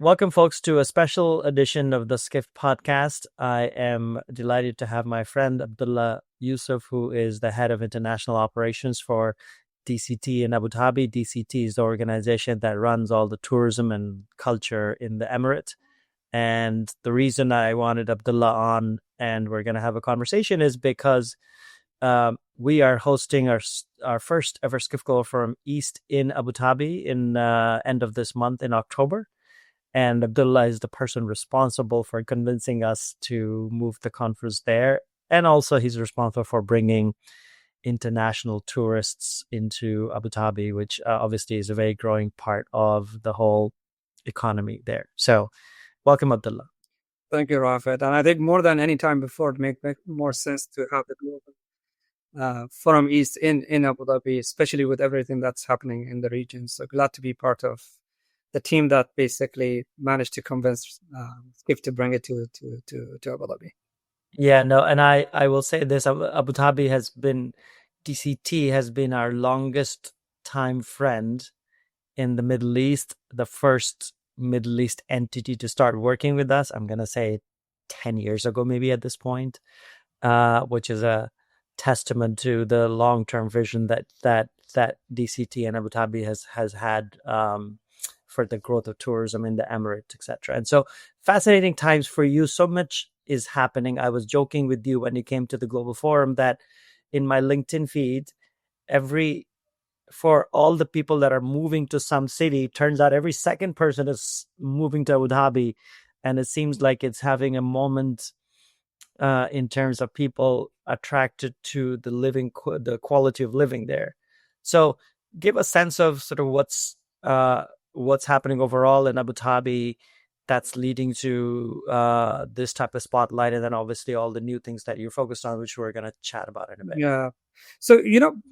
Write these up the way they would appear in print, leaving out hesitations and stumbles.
Welcome, folks, to a special edition of the Skift podcast. I am delighted to have my friend Abdulla Yousuf, who is the head of international operations for DCT in Abu Dhabi. DCT is the organization that runs all the tourism and culture in the emirate. And the reason I wanted Abdullah on and we're going to have a conversation is because we are hosting our first ever Skift Global Forum East in Abu Dhabi in end of this month in October. And Abdullah is the person responsible for convincing us to move the conference there. And also he's responsible for bringing international tourists into Abu Dhabi, which obviously is a very growing part of the whole economy there. So welcome, Abdullah. Thank you, Rafat. And I think more than any time before, it makes more sense to have the Global Forum East in Abu Dhabi, especially with everything that's happening in the region. So glad to be part of the team that basically managed to convince Skift to bring it to Abu Dhabi. Yeah, no, and I will say this, Abu Dhabi DCT has been our longest time friend in the Middle East, the first Middle East entity to start working with us. I'm going to say 10 years ago, maybe at this point, which is a testament to the long-term vision that DCT and Abu Dhabi has had for the growth of tourism in the Emirate, etc. And so fascinating times for you. So much is happening. I was joking with you when you came to the Global Forum that in my LinkedIn feed, for all the people that are moving to some city, turns out every second person is moving to Abu Dhabi. And it seems like it's having a moment in terms of people attracted to the quality of living there. So give a sense of sort of what's happening overall in Abu Dhabi that's leading to this type of spotlight, and then obviously all the new things that you're focused on, which we're going to chat about in a bit. Yeah. So,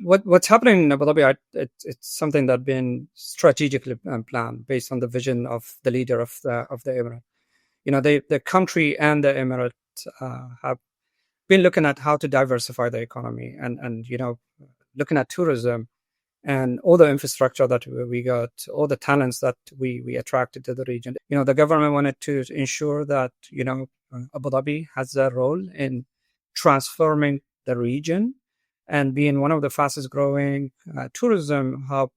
what's happening in Abu Dhabi, it's something that's been strategically planned based on the vision of the leader of the Emirate. The country and the Emirate have been looking at how to diversify the economy and looking at tourism and all the infrastructure that we got, all the talents that we attracted to the region. The government wanted to ensure that, Abu Dhabi has a role in transforming the region and being one of the fastest growing tourism hub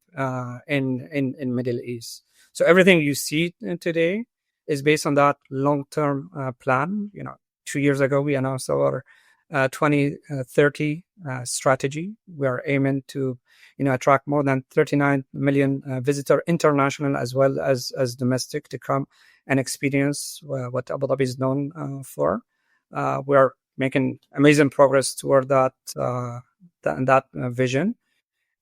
in Middle East. So everything you see today is based on that long-term plan. 2 years ago, we announced our 2030 strategy. We are aiming to attract more than 39 million visitor international as well as domestic to come and experience what Abu Dhabi is known for. We are making amazing progress toward that vision.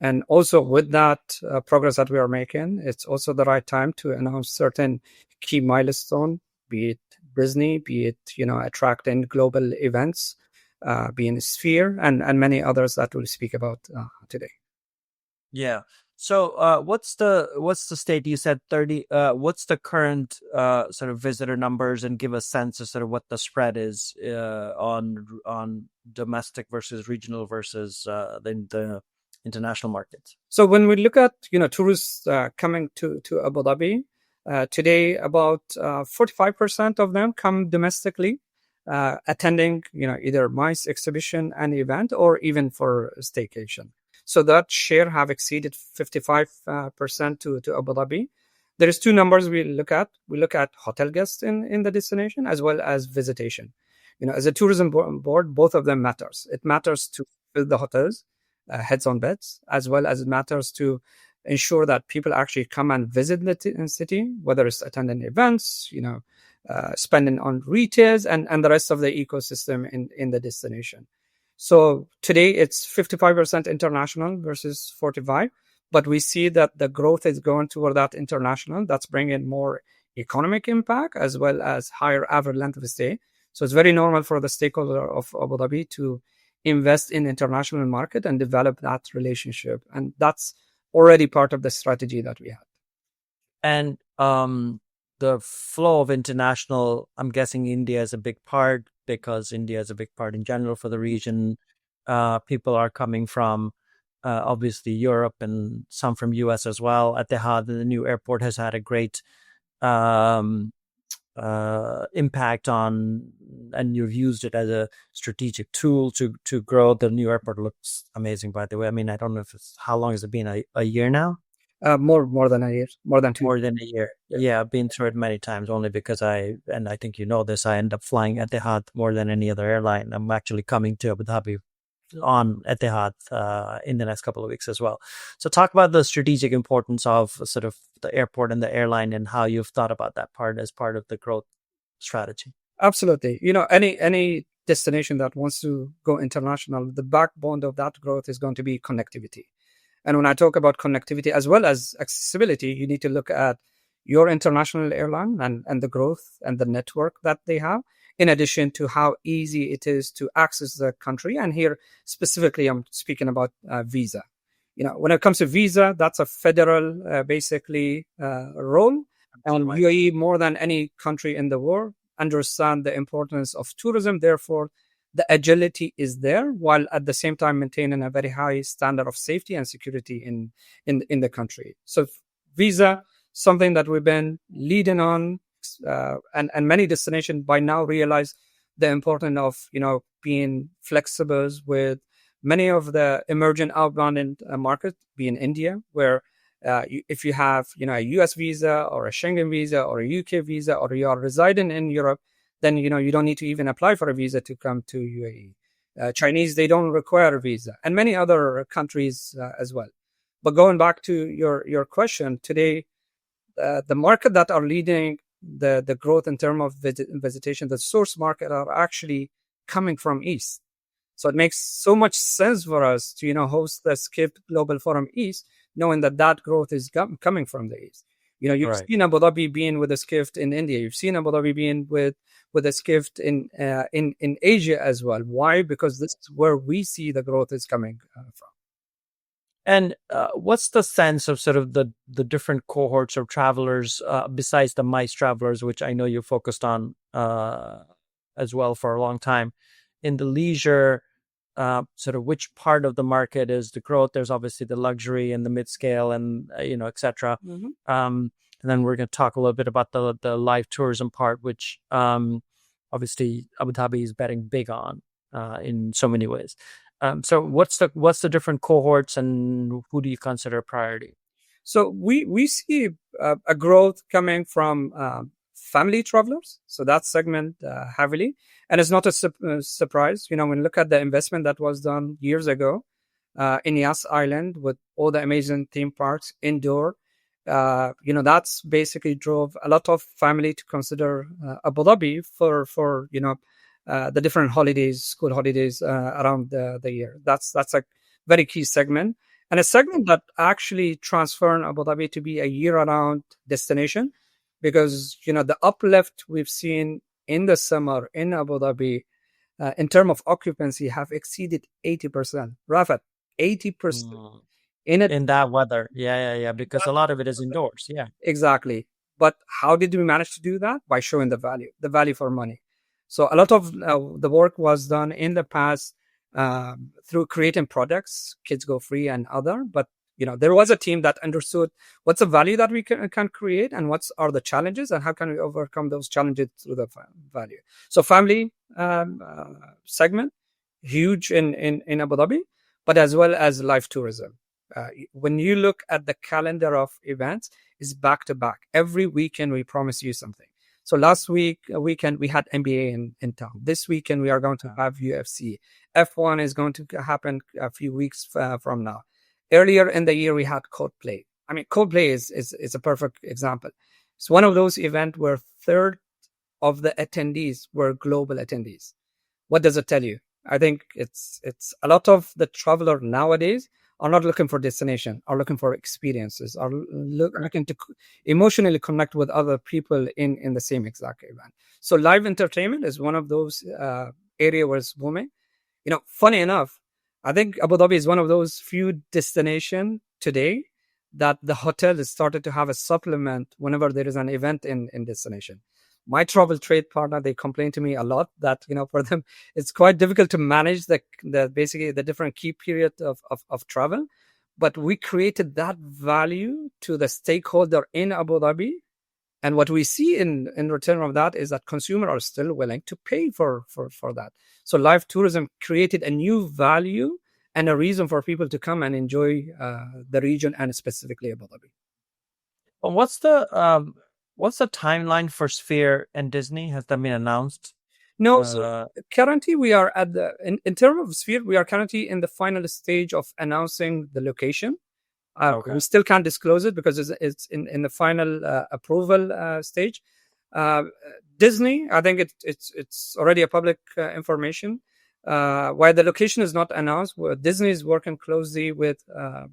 And also with that progress that we are making, it's also the right time to announce certain key milestones, be it Disney, be it, attracting global events, being Sphere and many others that we'll speak about today. Yeah. So what's the state? You said 30. What's the current sort of visitor numbers, and give a sense of sort of what the spread is on domestic versus regional versus the international markets? So when we look at tourists coming to Abu Dhabi today, about 45% of them come domestically, attending either MICE exhibition and event or even for staycation. So that share have exceeded 55% to Abu Dhabi. There is two numbers we look at. We look at hotel guests in the destination as well as visitation. As a tourism board, both of them matters. It matters to fill the hotels, heads on beds, as well as it matters to ensure that people actually come and visit the city, whether it's attending events, spending on retails and the rest of the ecosystem in the destination. So today it's 55% international versus 45, but we see that the growth is going toward that international. That's bringing more economic impact as well as higher average length of stay. So it's very normal for the stakeholder of Abu Dhabi to invest in international market and develop that relationship. And that's already part of the strategy that we have. And the flow of international, I'm guessing India is a big part, because India is a big part in general for the region. People are coming from obviously Europe and some from US as well. Etihad, the new airport, has had a great impact on, and you've used it as a strategic tool to grow. The new airport looks amazing, by the way. I mean, I don't know if how long has it been? A year now? More than a year, more than 2 More than a year. Yeah, I've been through it many times, only because and I think you know this, I end up flying Etihad more than any other airline. I'm actually coming to Abu Dhabi on Etihad in the next couple of weeks as well. So talk about the strategic importance of sort of the airport and the airline, and how you've thought about that part as part of the growth strategy. Absolutely. Any destination that wants to go international, the backbone of that growth is going to be connectivity. And when I talk about connectivity as well as accessibility, you need to look at your international airline and the growth and the network that they have, in addition to how easy it is to access the country. And here specifically, I'm speaking about visa. When it comes to visa, that's a federal basically role. And UAE, more than any country in the world, understand the importance of tourism. Therefore, the agility is there, while at the same time maintaining a very high standard of safety and security in the country. So visa, something that we've been leading on, and many destinations by now realize the importance of being flexible with many of the emerging outbound markets, being India, where if you have a US visa or a Schengen visa or a UK visa, or you are residing in Europe, then you don't need to even apply for a visa to come to UAE. Chinese, they don't require a visa, and many other countries as well. But going back to your question today, the market that are leading the growth in terms of visitation, the source market, are actually coming from East. So it makes so much sense for us to host the Skift Global Forum East, knowing that growth is coming from the East. You've seen Abu Dhabi being with a Skift in India. You've seen Abu Dhabi being with a Skift in Asia as well. Why? Because this is where we see the growth is coming from. And what's the sense of sort of the different cohorts of travelers besides the MICE travelers, which I know you focused on as well for a long time, in the leisure? Sort of which part of the market is the growth? There's obviously the luxury and the mid-scale and etc. And then we're going to talk a little bit about the live tourism part, which obviously Abu Dhabi is betting big on in so many ways. So what's the different cohorts, and who do you consider a priority? So we see a growth coming from family travelers. So that segment heavily. And it's not a surprise. When you look at the investment that was done years ago in Yas Island with all the amazing theme parks indoor, that's basically drove a lot of family to consider Abu Dhabi for the different holidays, school holidays around the year. That's a very key segment, and a segment that actually transformed Abu Dhabi to be a year-round destination, because the uplift we've seen in the summer in Abu Dhabi in terms of occupancy have exceeded 80%. Rafat, 80% in that weather. Yeah. Because a lot of it is indoors. Yeah, exactly. But how did we manage to do that? By showing the value for money. So a lot of the work was done in the past through creating products, Kids Go Free and other. But there was a team that understood what's the value that we can create, and what are the challenges, and how can we overcome those challenges through the value. So family segment, huge in Abu Dhabi, but as well as live tourism. When you look at the calendar of events, is back to back. Every weekend we promise you something. So last weekend we had NBA in town. This weekend we are going to have UFC. F1 is going to happen a few weeks from now. Earlier in the year we had Coldplay. I mean, Coldplay is a perfect example. It's one of those events where a third of the attendees were global attendees. What does it tell you? I think it's a lot of the traveler nowadays are not looking for destination, are looking for experiences, are looking to emotionally connect with other people in the same exact event. So live entertainment is one of those area where it's booming. Funny enough, I think Abu Dhabi is one of those few destinations today that the hotel has started to have a supplement whenever there is an event in destination. My travel trade partner, they complain to me a lot that, for them, it's quite difficult to manage the basically the different key period of travel. But we created that value to the stakeholder in Abu Dhabi And what we see in return of that is that consumers are still willing to pay for that. So live tourism created a new value and a reason for people to come and enjoy the region and specifically Abu Dhabi. Well, what's the timeline for Sphere and Disney? Has that been announced? No, so currently we are at in terms of Sphere, we are currently in the final stage of announcing the location. Okay. We still can't disclose it because it's in the final approval stage. Disney, I think it's already a public information. While the location is not announced, Disney is working closely with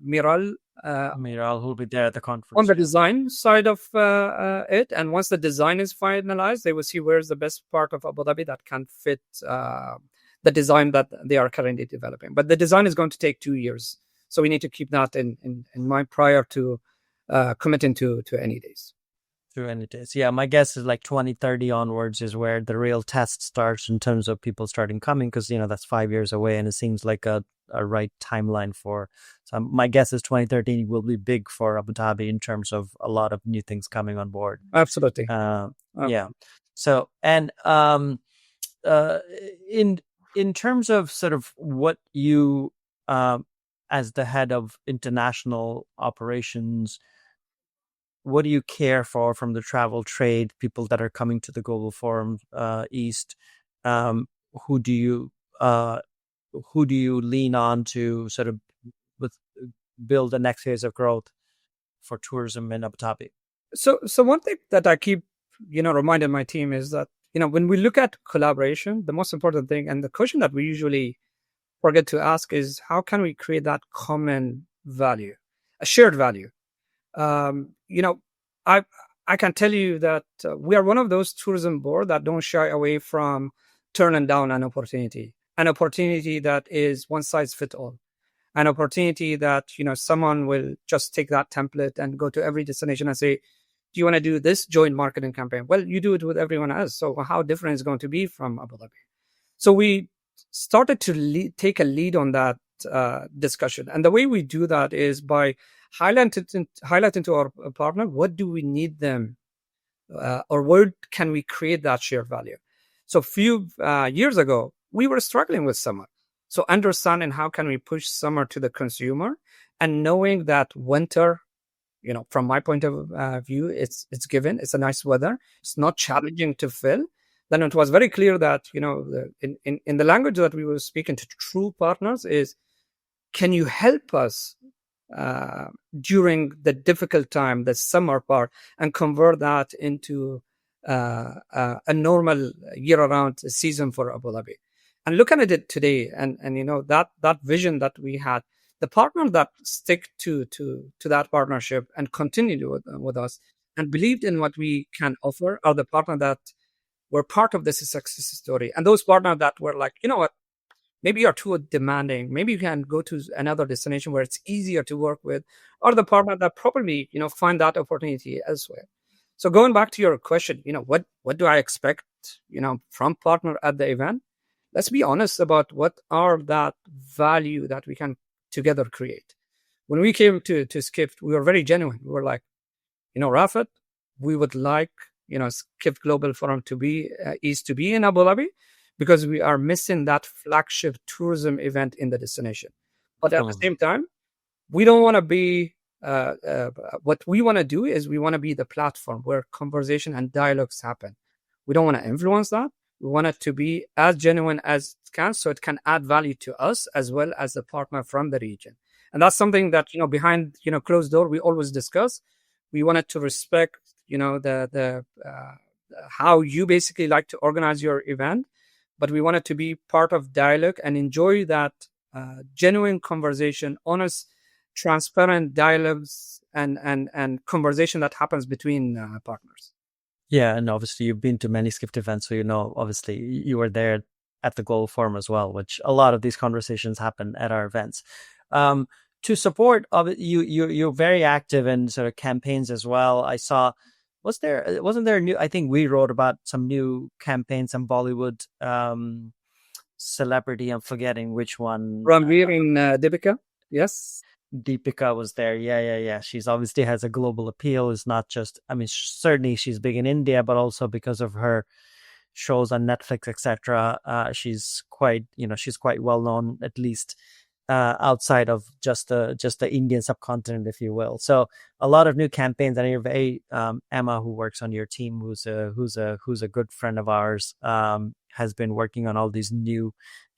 Miral. Miral, who'll be there at the conference. On the design side of it. And once the design is finalized, they will see where's the best part of Abu Dhabi that can fit the design that they are currently developing. But the design is going to take 2 years. So we need to keep that in mind prior to committing to any days. To any days. Yeah, my guess is like 2030 onwards is where the real test starts in terms of people starting coming, because, that's 5 years away, and it seems like a right timeline for. So my guess is 2030 will be big for Abu Dhabi in terms of a lot of new things coming on board. Absolutely. Yeah. So, and in terms of sort of what you as the head of international operations, what do you care for from the travel trade, people that are coming to the Global Forum East? Who do you lean on to sort of build the next phase of growth for tourism in Abu Dhabi? So one thing that I keep, reminding my team is that, when we look at collaboration, the most important thing and the question that we usually forget to ask is how can we create that common value, a shared value? I can tell you that we are one of those tourism board that don't shy away from turning down an opportunity that is one size fit all, an opportunity that, someone will just take that template and go to every destination and say, do you want to do this joint marketing campaign? Well, you do it with everyone else. So how different is it going to be from Abu Dhabi? So we started to take a lead on that discussion. And the way we do that is by highlighting to our partner, what do we need them or where can we create that shared value? So a few years ago, we were struggling with summer. So understanding how can we push summer to the consumer and knowing that winter, from my point of view, it's given, it's a nice weather. It's not challenging to fill. Then it was very clear that, in the language that we were speaking to true partners is, can you help us during the difficult time, the summer part, and convert that into a normal year-round season for Abu Dhabi? And looking at it today, and that vision that we had, the partner that stick to that partnership and continued with us and believed in what we can offer are the partner that were part of this success story. And those partners that were like, you know what, maybe you're too demanding. Maybe you can go to another destination where it's easier to work with, or the partner that probably, find that opportunity elsewhere. So going back to your question, what do I expect, from partner at the event? Let's be honest about what are that value that we can together create. When we came to Skift, we were very genuine. We were like, Rafat, we would like, Skift Global Forum to be East to be in Abu Dhabi, because we are missing that flagship tourism event in the destination. But at the same time, we don't want to be, what we want to do is we want to be the platform where conversation and dialogues happen. We don't want to influence that. We want it to be as genuine as it can, so it can add value to us as well as the partner from the region. And that's something that, behind, closed door, we always discuss. We wanted to respect, the how you basically like to organize your event, but we wanted to be part of dialogue and enjoy that genuine conversation, honest, transparent dialogues and conversation that happens between partners. Yeah, and obviously you've been to many Skift events, so obviously you were there at the Global Forum as well, which a lot of these conversations happen at our events. To support you're very active in sort of campaigns as well. I saw, wasn't there new? I think we wrote about some new campaigns, some Bollywood celebrity. I'm forgetting which one. Ranbir in Deepika. Yes. Deepika was there. Yeah. She's obviously has a global appeal. It's not just, I mean, certainly she's big in India, but also because of her shows on Netflix, etc. She's quite, she's quite well known, at least outside of just the Indian subcontinent, if you will. So a lot of new campaigns, and you're very Emma, who works on your team, who's a good friend of ours, has been working on all these new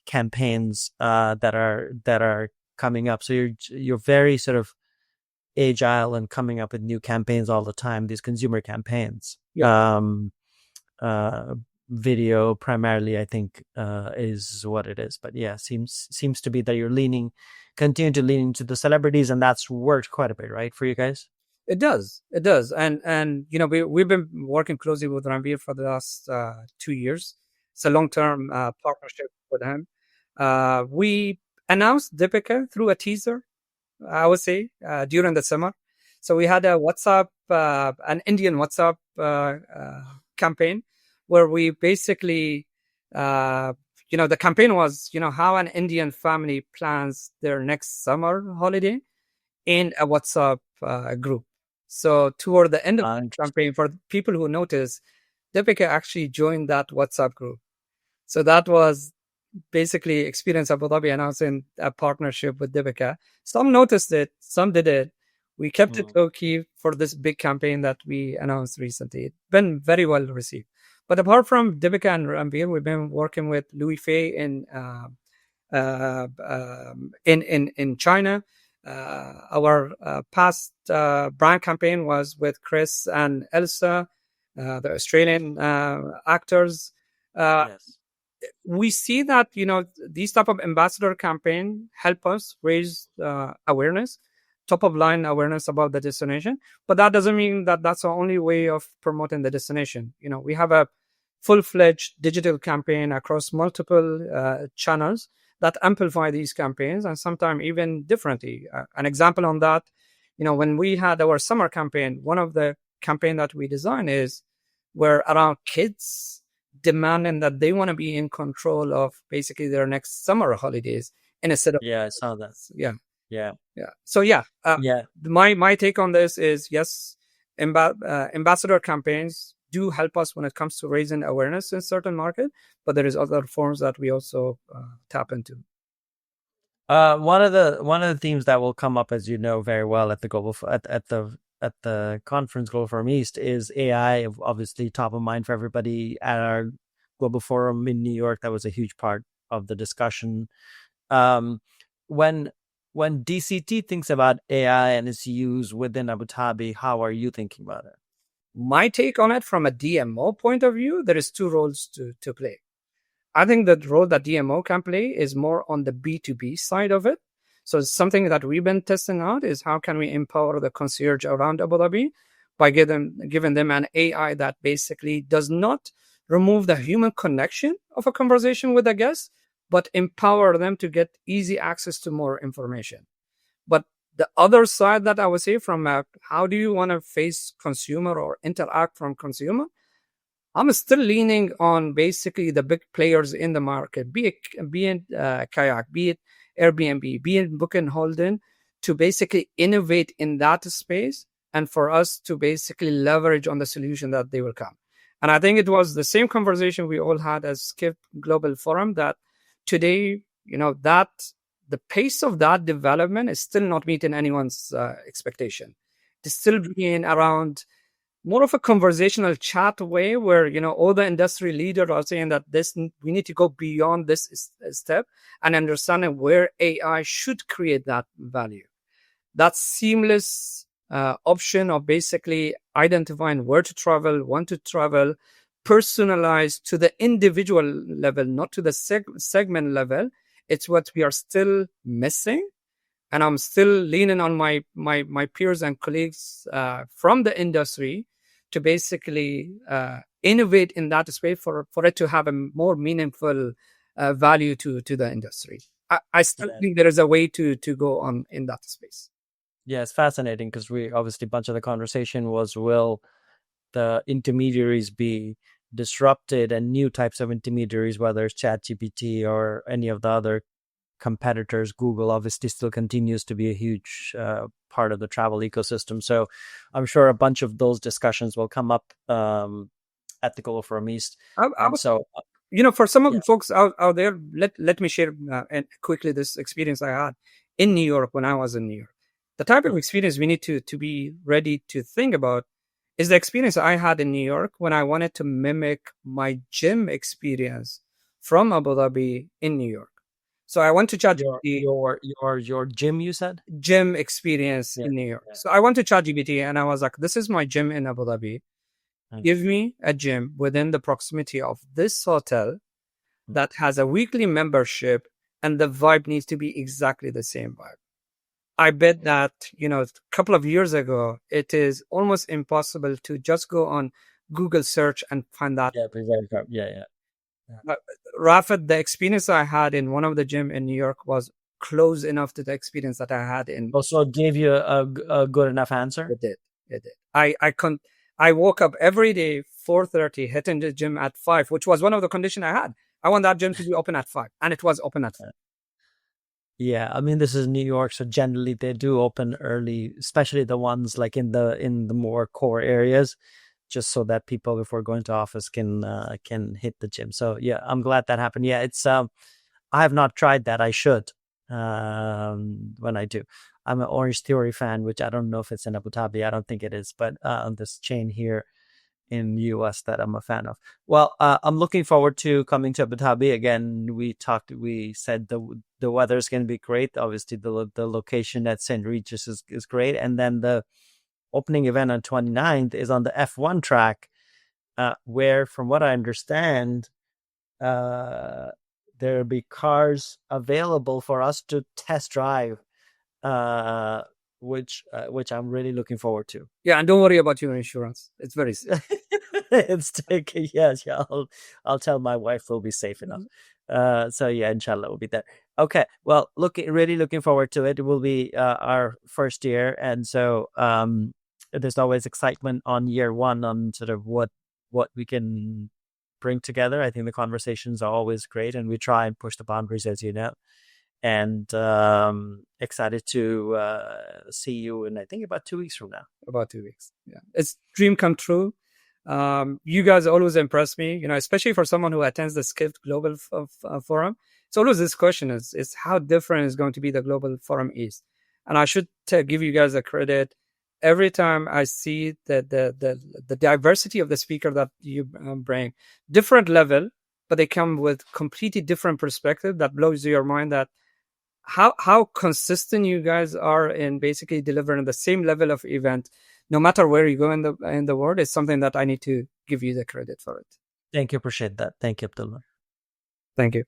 campaigns that are coming up. So you're very sort of agile and coming up with new campaigns all the time. These consumer campaigns. Yeah. Uh, Video primarily, I think, is what it is. But yeah, seems to be that you're continue to lean into the celebrities, and that's worked quite a bit, right, for you guys? It does, and we've been working closely with Ranbir for the last 2 years. It's a long-term partnership with him. We announced Deepika through a teaser, I would say, during the summer. So we had a WhatsApp, an Indian WhatsApp campaign, where we basically, the campaign was, how an Indian family plans their next summer holiday in a WhatsApp group. So toward the end of the campaign, for people who noticed, Deepika actually joined that WhatsApp group. So that was basically Experience Abu Dhabi announcing a partnership with Deepika. Some noticed it, some did it. We kept it low key for this big campaign that we announced recently. It's been very well received. But apart from Deepika and Ranbir, we've been working with Louis Fei in China. Our past brand campaign was with Chris and Elsa, the Australian actors. Yes. We see that these type of ambassador campaign help us raise awareness, top of line awareness about the destination. But that doesn't mean that that's the only way of promoting the destination. We have a full-fledged digital campaign across multiple channels that amplify these campaigns, and sometimes even differently. An example on that, when we had our summer campaign, one of the campaign that we designed is where around kids demanding that they want to be in control of basically their next summer holidays instead of. Yeah, I saw that. Yeah. So my take on this is, yes, ambassador campaigns do help us when it comes to raising awareness in certain market, but there is other forms that we also tap into. One of the themes that will come up, as you know very well, at the conference Global Forum East is AI, obviously top of mind for everybody. At our Global Forum in New York, that was a huge part of the discussion. When DCT thinks about AI and its use within Abu Dhabi, how are you thinking about it? My take on it from a DMO point of view, there is two roles to play. I think the role that DMO can play is more on the B2B side of it. So something that we've been testing out is how can we empower the concierge around Abu Dhabi by giving them an AI that basically does not remove the human connection of a conversation with a guest, but empower them to get easy access to more information. But the other side that I would say from how do you want to face consumer or interact from consumer, I'm still leaning on basically the big players in the market, be it Kayak, be it Airbnb, be it Book and Holden, to basically innovate in that space and for us to basically leverage on the solution that they will come. And I think it was the same conversation we all had as Skift Global Forum that today, that the pace of that development is still not meeting anyone's expectation. It's still being around more of a conversational chat way where, all the industry leaders are saying that we need to go beyond this step and understanding where AI should create that value. That seamless option of basically identifying where to travel, when to travel, personalized to the individual level, not to the segment level. It's what we are still missing. And I'm still leaning on my peers and colleagues from the industry to basically innovate in that space for it to have a more meaningful value to the industry. I still think there is a way to go on in that space. Yeah, it's fascinating because we obviously a bunch of the conversation was, will the intermediaries be disrupted and new types of intermediaries, whether it's ChatGPT or any of the other competitors. Google obviously still continues to be a huge part of the travel ecosystem. So I'm sure a bunch of those discussions will come up at the Global Forum East. For some of the folks out there, let me share and quickly this experience I had in New York when I was in New York. The type of experience we need to be ready to think about is the experience I had in New York when I wanted to mimic my gym experience from Abu Dhabi in New York. So I went to ChatGPT. Your gym, you said? Gym experience in New York. So I went to ChatGPT and I was like, this is my gym in Abu Dhabi. Give me a gym within the proximity of this hotel that has a weekly membership, and the vibe needs to be exactly the same vibe. I bet that, a couple of years ago, it is almost impossible to just go on Google search and find that. Rafat, the experience I had in one of the gym in New York was close enough to the experience that I had in. Also, it gave you a good enough answer? It did. I woke up every day, 4:30, hitting the gym at 5, which was one of the conditions I had. I want that gym to be open at 5, and it was open at 5. Yeah, I mean, this is New York, so generally they do open early, especially the ones like in the more core areas, just so that people before going to office can hit the gym. So yeah, I'm glad that happened. Yeah, it's I have not tried that. I should when I do. I'm an Orange Theory fan, which I don't know if it's in Abu Dhabi. I don't think it is, but this chain here in the US that I'm a fan of. Well, I'm looking forward to coming to Abu Dhabi again. We said the weather is going to be great. Obviously, the location at St. Regis is great, and then the opening event on 29th is on the F1 track, where, from what I understand, there'll be cars available for us to test drive, which I'm really looking forward to. Yeah, and don't worry about your insurance. It's very safe. It's taking, yes, yeah. I'll tell my wife we'll be safe enough. So yeah, inshallah, we'll be there. Okay, well, really looking forward to it. It will be our first year, and so there's always excitement on year one on sort of what we can bring together. I think the conversations are always great, and we try and push the boundaries, as you know. And excited to see you in, I think, about 2 weeks from now. About 2 weeks. Yeah, it's dream come true. You guys always impress me, especially for someone who attends the Skift Global Forum. It's always this question is how different is going to be the Global Forum East. And I should give you guys a credit. Every time I see the diversity of the speaker that you bring, different level, but they come with completely different perspective that blows your mind that how consistent you guys are in basically delivering the same level of event, no matter where you go in the world, is something that I need to give you the credit for it. Thank you. Appreciate that. Thank you, Abdullah. Thank you.